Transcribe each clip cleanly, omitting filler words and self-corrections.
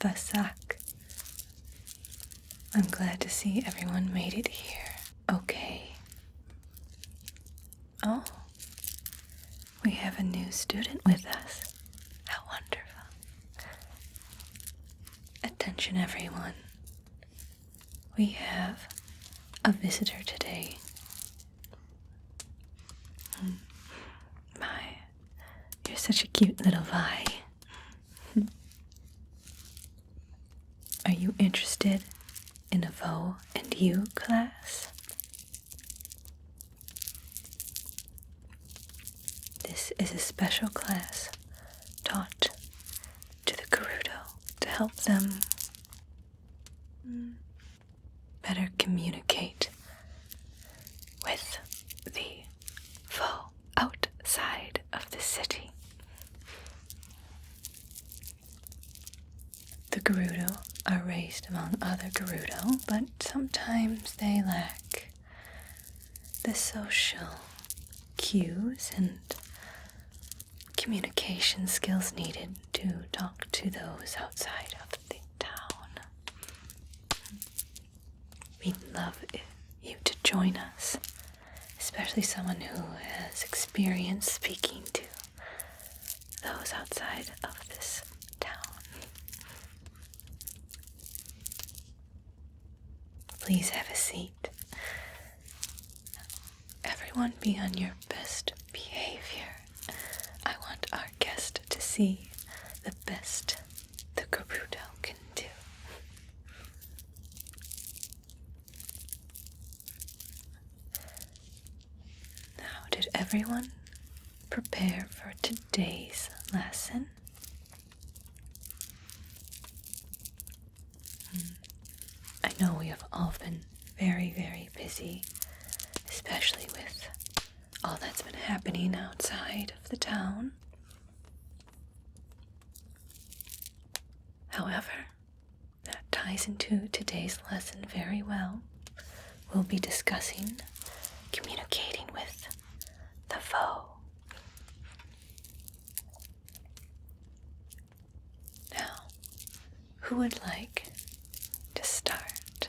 Vasak. I'm glad to see everyone made it here. Okay. Oh, we have a new student with us. How wonderful. Attention, everyone. We have a visitor today. My, you're such a cute little Vi. Are you interested in a Vo and You class? This is a special class taught to the Gerudo to help them better communicate with the Vo outside of the city. The Gerudo are raised among other Gerudo, but sometimes they lack the social cues and communication skills needed to talk to those outside of the town. We'd love you to join us, especially someone who has experience speaking to those outside of this town. Please have a seat. Everyone be on your best behavior. I want our guest to see the best the Gerudo can do. Now, did everyone prepare for today's lesson? I know we have all been very, very busy, especially with all that's been happening outside of the town. However, that ties into today's lesson very well. We'll be discussing communicating with the Vo. Now, who would like to start?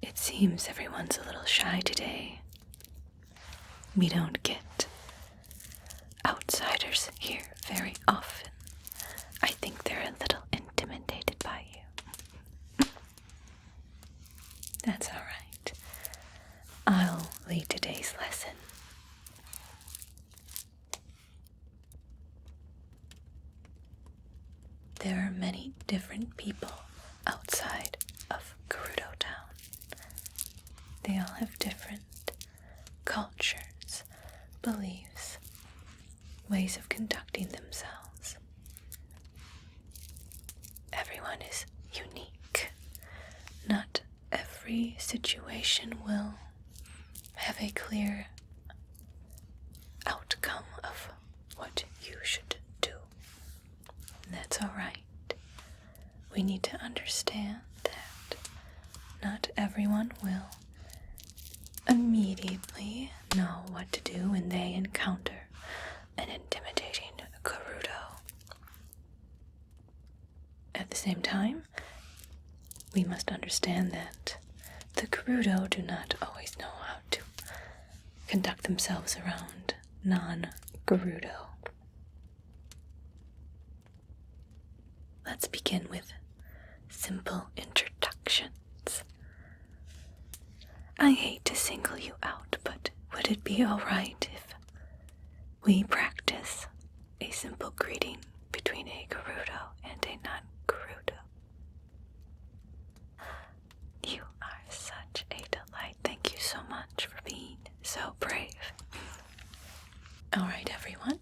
It seems everyone's a little shy today. We don't get outsiders here very often. I think they're a little intimidated by you. That's all right. I'll lead today's lesson. There are many different people outside of Gerudo Town. They all have different cultures, beliefs, ways of conducting themselves. Everyone is unique. Not every situation will have a clear outcome of what you should do. And that's all right. We need to understand that not everyone will immediately know what to do when they encounter an intimidating Gerudo. At the same time, we must understand that the Gerudo do not always know how to conduct themselves around non-Gerudo. Let's begin with simple introductions. I hate to single you out, but would it be alright if we practice a simple greeting between a Gerudo and a non-Gerudo? You are such a delight. Thank you so much for being so brave. Alright, everyone.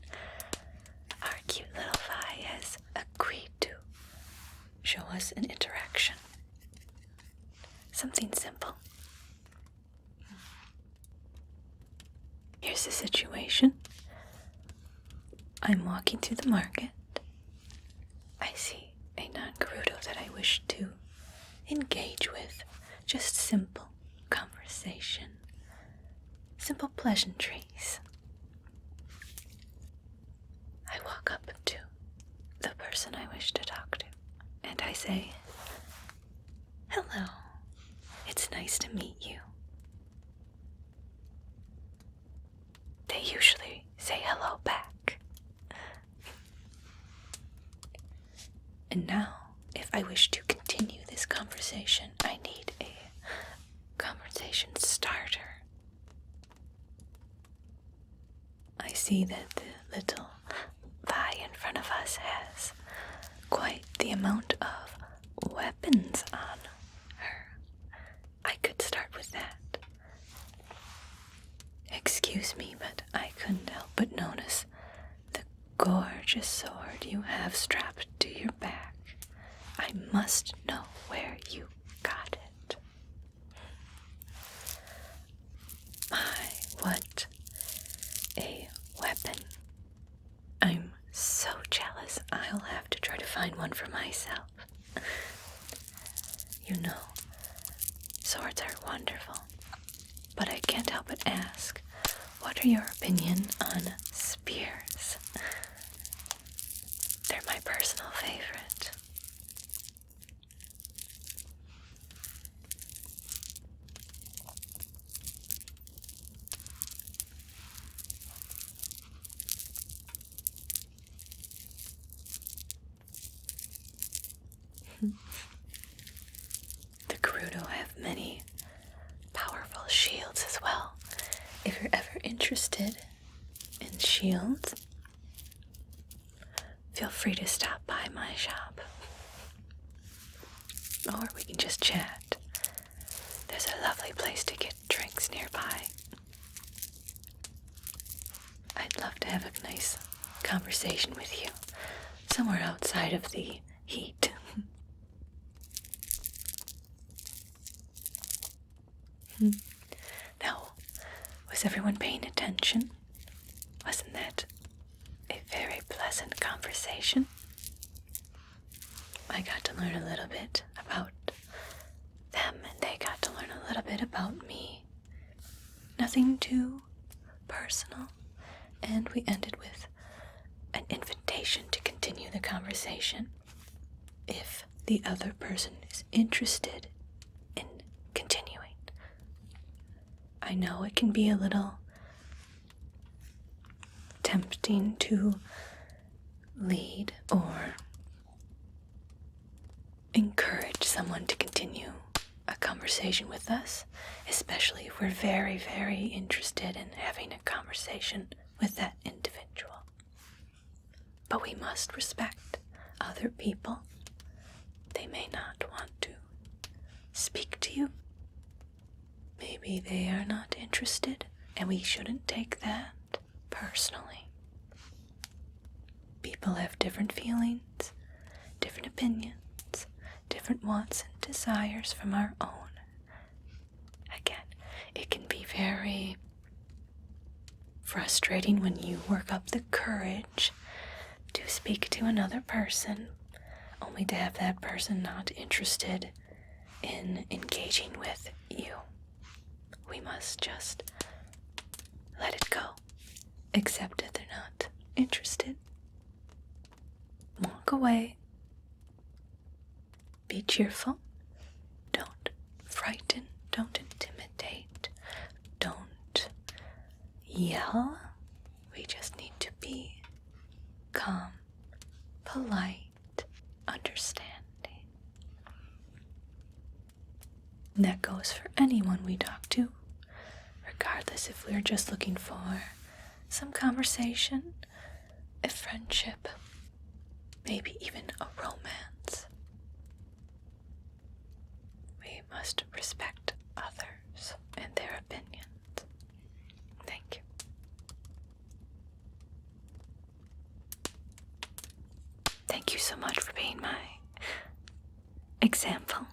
Our cute little Vi has agreed to show us an interaction. Something simple. Here's the situation. I'm walking through the market. I see a non-Gerudo that I wish to engage with. Just simple conversation, simple pleasantries. I walk up to the person I wish to talk to, and I say, "Hello, it's nice to meet you." They usually say hello back. And now, if I wish to continue this conversation, I need a conversation starter. I see that the little pie in front of us has quite the amount of weapons on her. I could start with that. Excuse me, but I couldn't help but notice the gorgeous sword you have strapped to your back. I must know where you got it. My, what a weapon. I'm so jealous. I'll have to try to find one for myself. You know, swords are wonderful, but I can't help but ask, what are your opinion on spears? They're my personal favorite. The Gerudo have many powerful shields as well. If you're ever interested in shields, feel free to stop by my shop. Or we can just chat. There's a lovely place to get drinks nearby. I'd love to have a nice conversation with you, somewhere outside of the heat. Now, was everyone paying attention? Wasn't that a very pleasant conversation? I got to learn a little bit about them, and they got to learn a little bit about me. Nothing too personal, and we ended with an invitation to continue the conversation if the other person is interested in continuing. I know it can be a little tempting to lead or encourage someone to continue a conversation with us, especially if we're very, very interested in having a conversation with that individual. But we must respect other people. They may not want to speak to you. Maybe they are not interested, and we shouldn't take that personally. People have different feelings, different opinions, different wants and desires from our own. Again, it can be very frustrating when you work up the courage to speak to another person, only to have that person not interested in engaging with you. We must just let it go. Accept that they're not interested. Walk away. Be cheerful. Don't frighten. Don't intimidate. Don't yell. We just need to be calm, polite, understanding. And that goes for anyone we talk to, regardless if we're just looking for some conversation, a friendship, maybe even a romance. We must respect others and their opinions. Thank you. Thank you so much for being my example.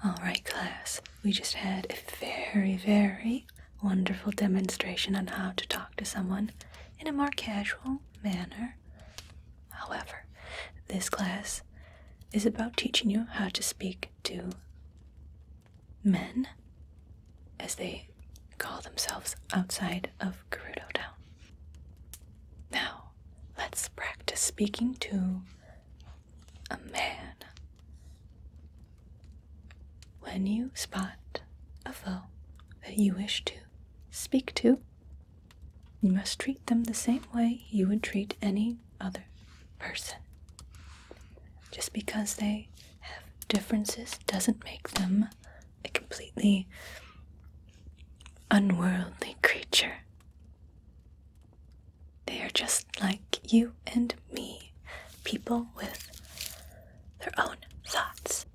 All right, class, we just had a very, very wonderful demonstration on how to talk to someone in a more casual manner. However, this class is about teaching you how to speak to men they call themselves outside of Gerudo Town. Now, let's practice speaking to a man. When you spot a foe that you wish to speak to, you must treat them the same way you would treat any other person. Just because they have differences doesn't make them a completely unworldly creature. They are just like you and me, people with their own thoughts,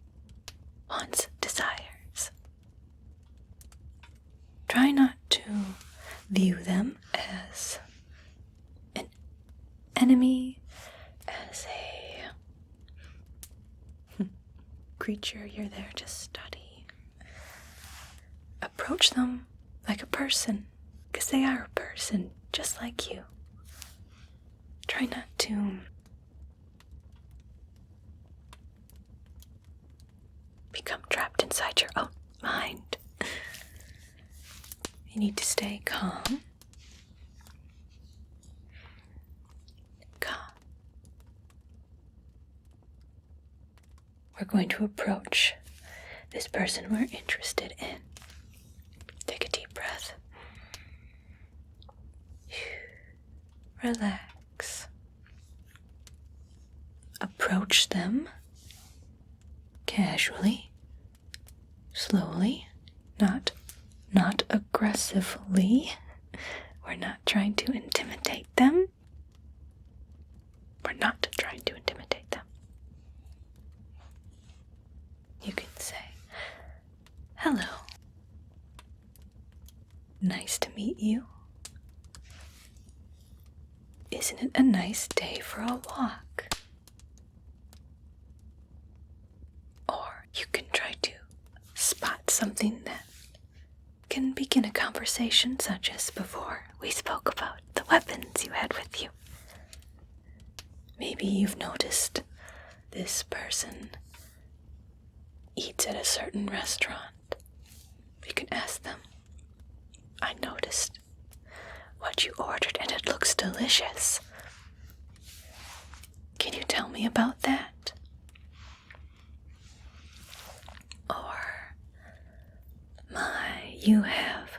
wants, desires. Try not to view them as an enemy, as a creature you're there to study. Approach them like a person, because they are a person just like you. Try not to become trapped inside your own mind. You need to stay calm. Calm. We're going to approach this person we're interested in. Take a deep breath. Relax. Approach them casually, slowly, not aggressively. We're not trying to intimidate them. We're not trying to intimidate them. You can say, "Hello. Nice to meet you. Isn't it a nice day for a walk?" Or you can try to spot something that can begin a conversation, such as before we spoke about the weapons you had with you. Maybe you've noticed this person eats at a certain restaurant. You can ask them, "I noticed what you ordered and it looks delicious. Can you tell me about that?" Or, "My, you have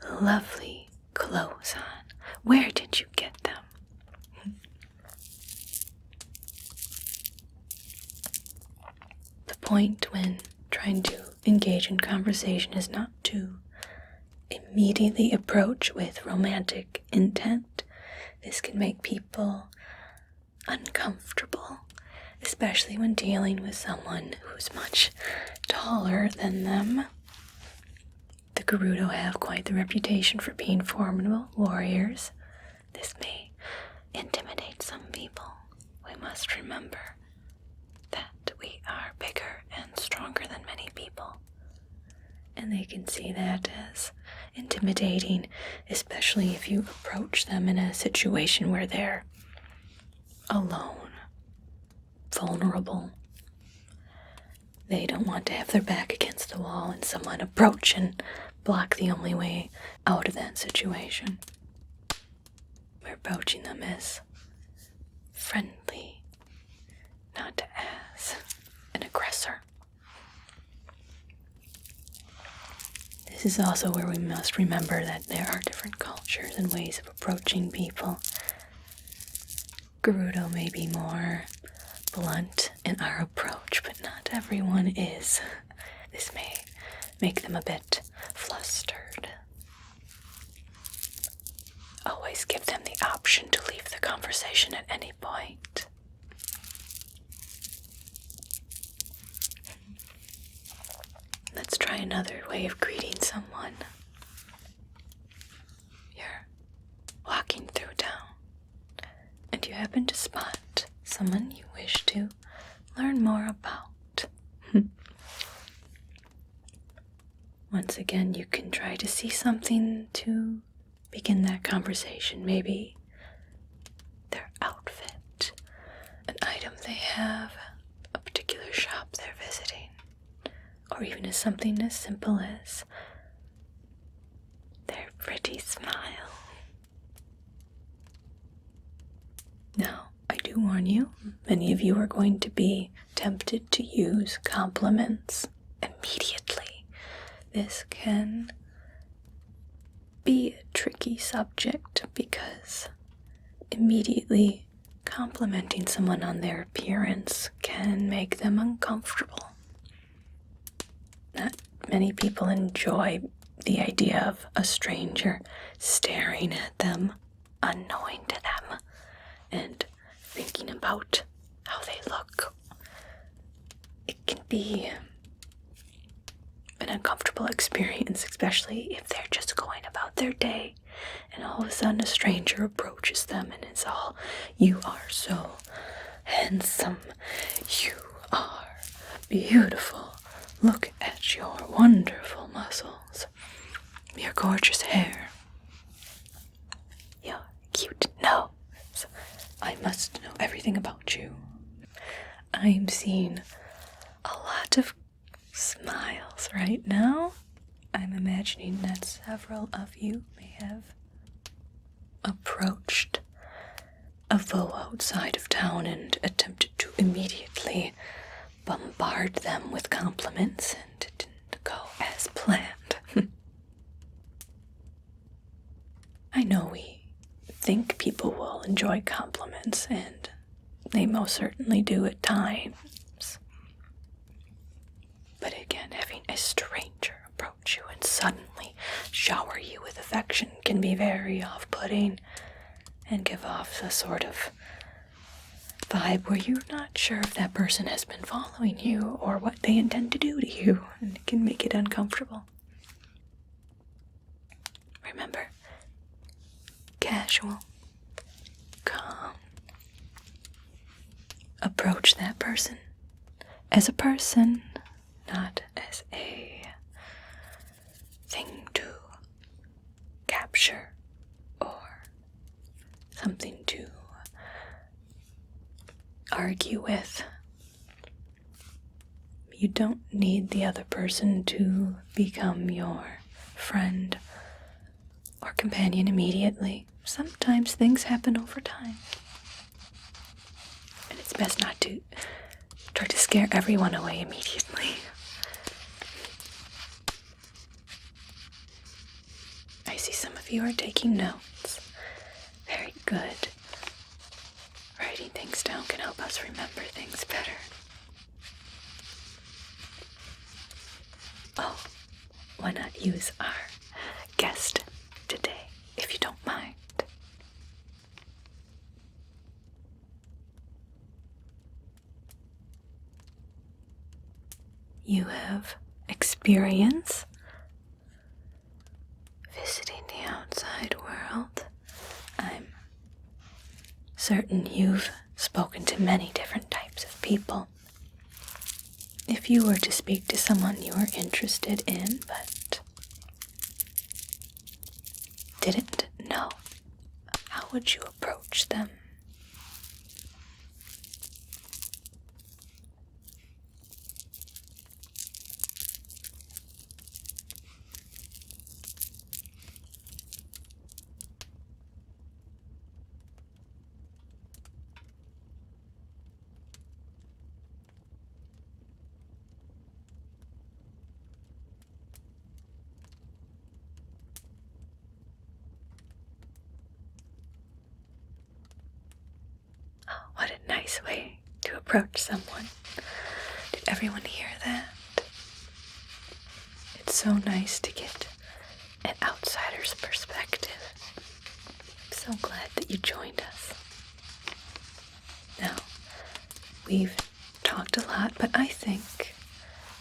lovely clothes on. Where did you get them?" The point when trying to engage in conversation is not to immediately approach with romantic intent. This can make people uncomfortable, especially when dealing with someone who's much taller than them. The Gerudo have quite the reputation for being formidable warriors. This may intimidate some people. We must remember that we are bigger and stronger than many people, and they can see that as intimidating, especially if you approach them in a situation where they're alone, vulnerable. They don't want to have their back against the wall and someone approach and block the only way out of that situation. We're approaching them as friendly, not as an aggressor. This is also where we must remember that there are different cultures and ways of approaching people. Gerudo may be more blunt in our approach, but not everyone is. This may make them a bit flustered. Always give them the option to leave the conversation at any point. Let's try another way of greeting someone. You're walking through town, and you happen to spot someone you wish to learn more about. Once again, you can try to see something to begin that conversation. Maybe their outfit, an item they have, a particular shop they're visiting, or even as something as simple as their pretty smile. Now, I do warn you, many of you are going to be tempted to use compliments immediately. This can be a tricky subject because immediately complimenting someone on their appearance can make them uncomfortable. Not many people enjoy the idea of a stranger staring at them, unknowing to them, and thinking about how they look. It can be an uncomfortable experience, especially if they're just going about their day and all of a sudden a stranger approaches them and is all, "You are so handsome, you are beautiful, look at your wonderful muscles, your gorgeous hair, your cute nose. I must know everything about you." I'm seeing a lot of smiles right now. I'm imagining that several of you may have approached a foe outside of town and attempted to immediately bombard them with compliments, and it didn't go as planned. I know we think people will enjoy compliments, and they most certainly do at times. But again, having a stranger approach you and suddenly shower you with affection can be very off-putting and give off a sort of vibe where you're not sure if that person has been following you or what they intend to do to you, and it can make it uncomfortable. Remember, casual, calm. Approach that person as a person, not as a thing to capture or something to argue with. You don't need the other person to become your friend or companion immediately. Sometimes things happen over time. And it's best not to try to scare everyone away immediately. I see some of you are taking notes. Very good. Writing things down can help us remember things better. Oh, why not use our guest today, if you don't mind? You have experience visiting the outside world. I'm certain you've spoken to many different types of people. If you were to speak to someone you were interested in but didn't know, how would you approach them? Oh, what a nice way to approach someone. Did everyone hear that? It's so nice to get an outsider's perspective. I'm so glad that you joined us. Now, we've talked a lot, but I think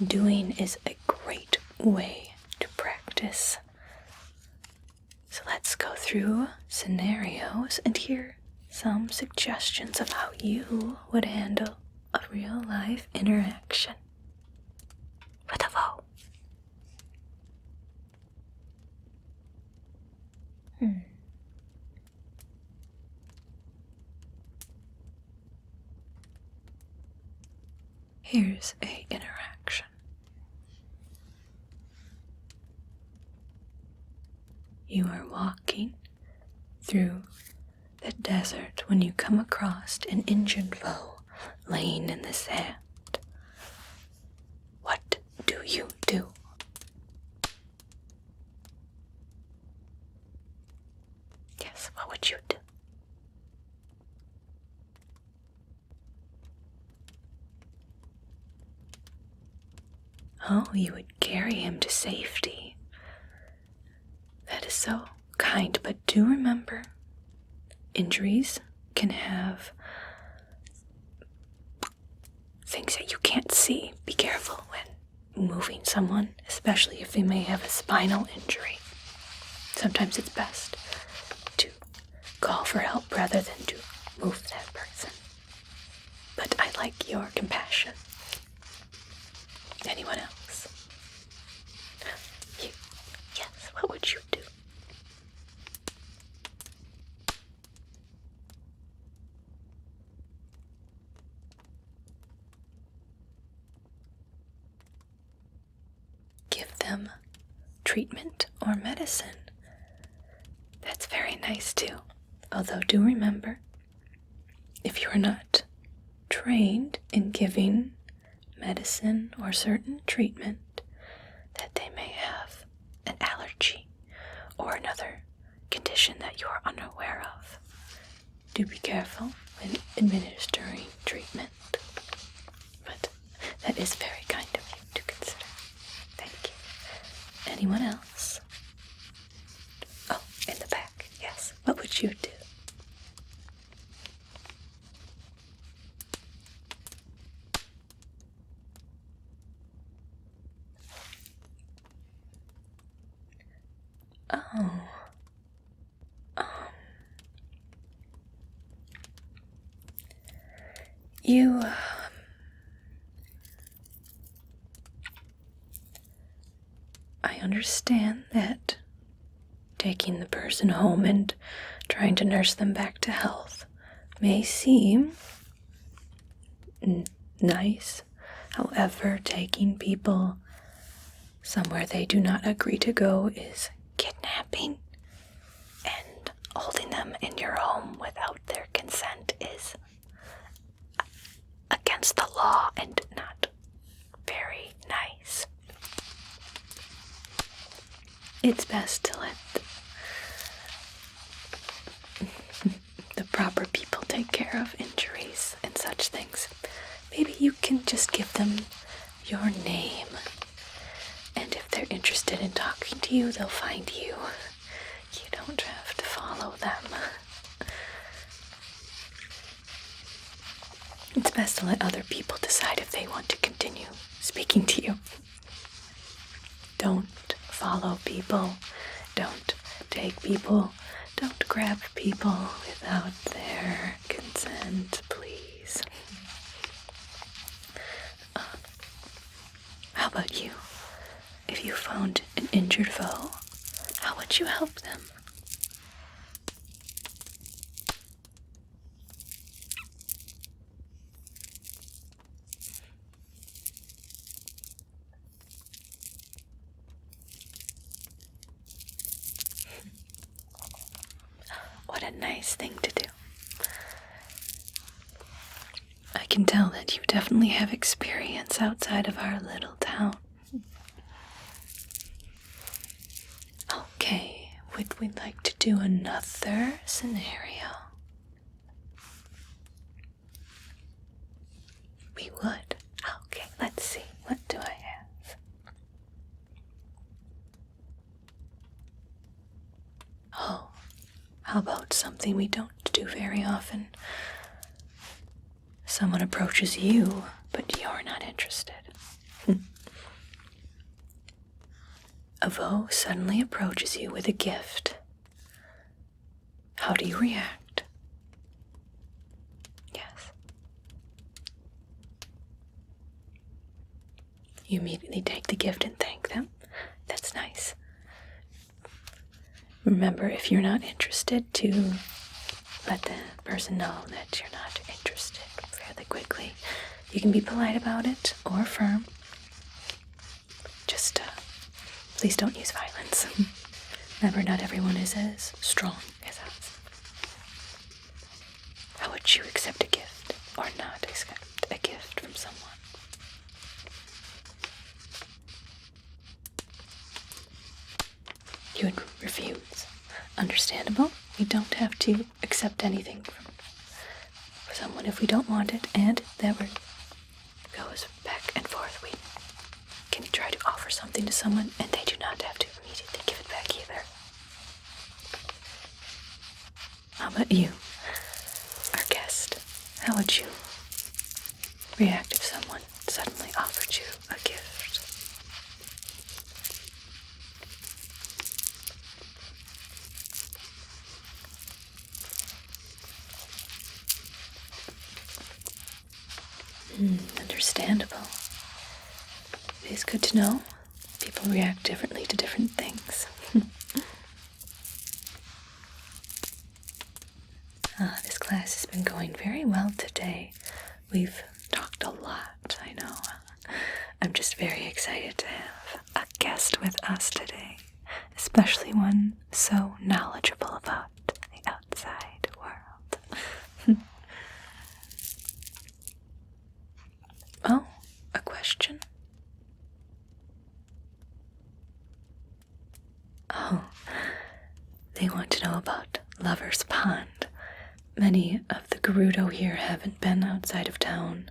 doing is a great way to practice. So let's go through scenarios and hear some suggestions of how you would handle a real-life interaction with a foe. Here's a interaction. you are walking through the desert when you come across an injured foe laying in the sand. What do you do? Yes, what would you do? Oh, you would carry him to safety. That is so kind, but do remember, injuries can have things that you can't see. Be careful when moving someone, especially if they may have a spinal injury. Sometimes it's best to call for help rather than to move that person. But I like your compassion. Anyone else? You. Yes, what would you do? Give them treatment or medicine. That's very nice too. Although do remember, if you're not trained in giving medicine or certain treatment, that they may have an allergy or another condition that you are unaware of. Do be careful when administering treatment. But that is very kind of you to consider. Thank you. Anyone else? Oh, in the back, yes. What would you do? Oh, you, I understand that taking the person home and trying to nurse them back to health may seem nice. However, taking people somewhere they do not agree to go is kidnapping, and holding them in your home without their consent is against the law and not very nice. It's best to let the proper people take care of injuries and such things. Maybe you can just give them your name, and if they're interested in talking to you, they'll find you. You don't have to follow them. It's best to let other people decide if they want to continue speaking to you. Don't follow people. Don't take people. Don't grab people without their consent, please. How about you? If you found an injured foe, how would you help them? What a nice thing to do. I can tell that you definitely have experience outside of our little town. Okay, would we like to do another scenario? We would. Okay, let's see. What do I have? Oh, how about something we don't do very often? Someone approaches you, but you're not interested. A foe suddenly approaches you with a gift. How do you react? Yes. You immediately take the gift and thank them. That's nice. Remember, if you're not interested, to let the person know that you're not interested fairly quickly. You can be polite about it or firm. Just please don't use violence. Remember, not everyone is as strong as us. How would you accept a gift or not accept a gift from someone? You would refuse. Understandable. We don't have to accept anything from someone if we don't want it, and that goes back and forth. We can try to offer something to someone, and they do not have to immediately give it back either. How about you, our guest? How would you react if someone suddenly offered you a gift? Understandable. It is good to know. People react differently to different things. This class has been going very well today. We've talked a lot, I know. I'm just very excited to have a guest with us today, especially one so knowledgeable about the outside world. Oh, a question? Oh, they want to know about Lover's Pond. Many of the Gerudo here haven't been outside of town.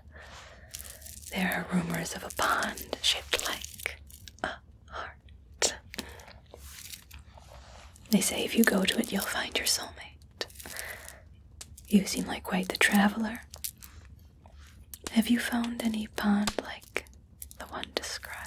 There are rumors of a pond shaped like a heart. They say if you go to it, you'll find your soulmate. You seem like quite the traveler. Have you found any pond like the one described?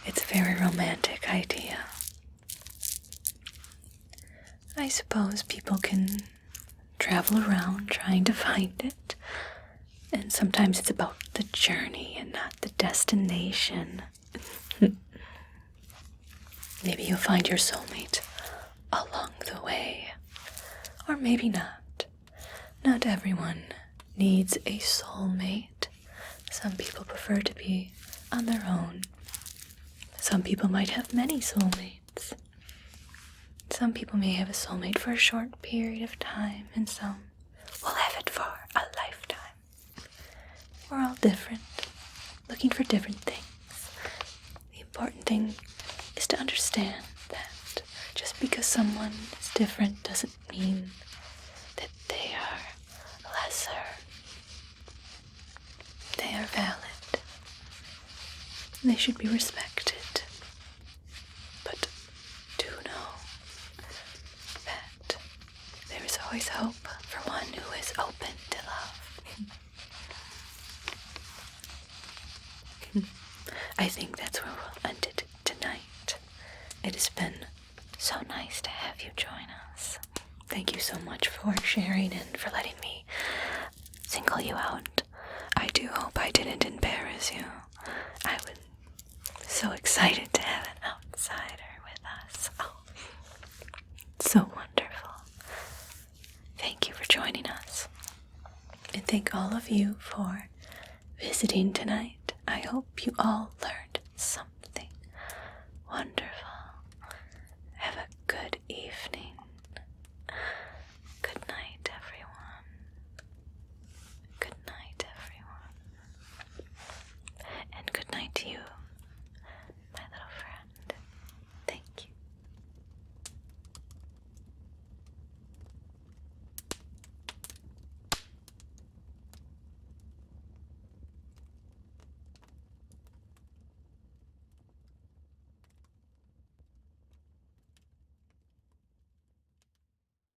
It's a very romantic idea. I suppose people can travel around trying to find it. And sometimes it's about the journey and not the destination. Maybe you'll find your soulmate along the way. Or maybe not. Not everyone needs a soulmate. Some people prefer to be on their own. Some people might have many soulmates. Some people may have a soulmate for a short period of time, and some will have it for a lifetime. We're all different, looking for different things. The important thing is to understand that just because someone is different doesn't mean that they are lesser. They are valid. They should be respected. But do know that there is always hope for one who is open to love. I think that's where we'll end it tonight. It has been so nice to have you join us. Thank you so much for sharing and for letting me single you out. I do hope I didn't embarrass you. I was so excited to have an outsider with us. Oh, so wonderful. Thank you for joining us. And thank all of you for visiting tonight. I hope you all learned something.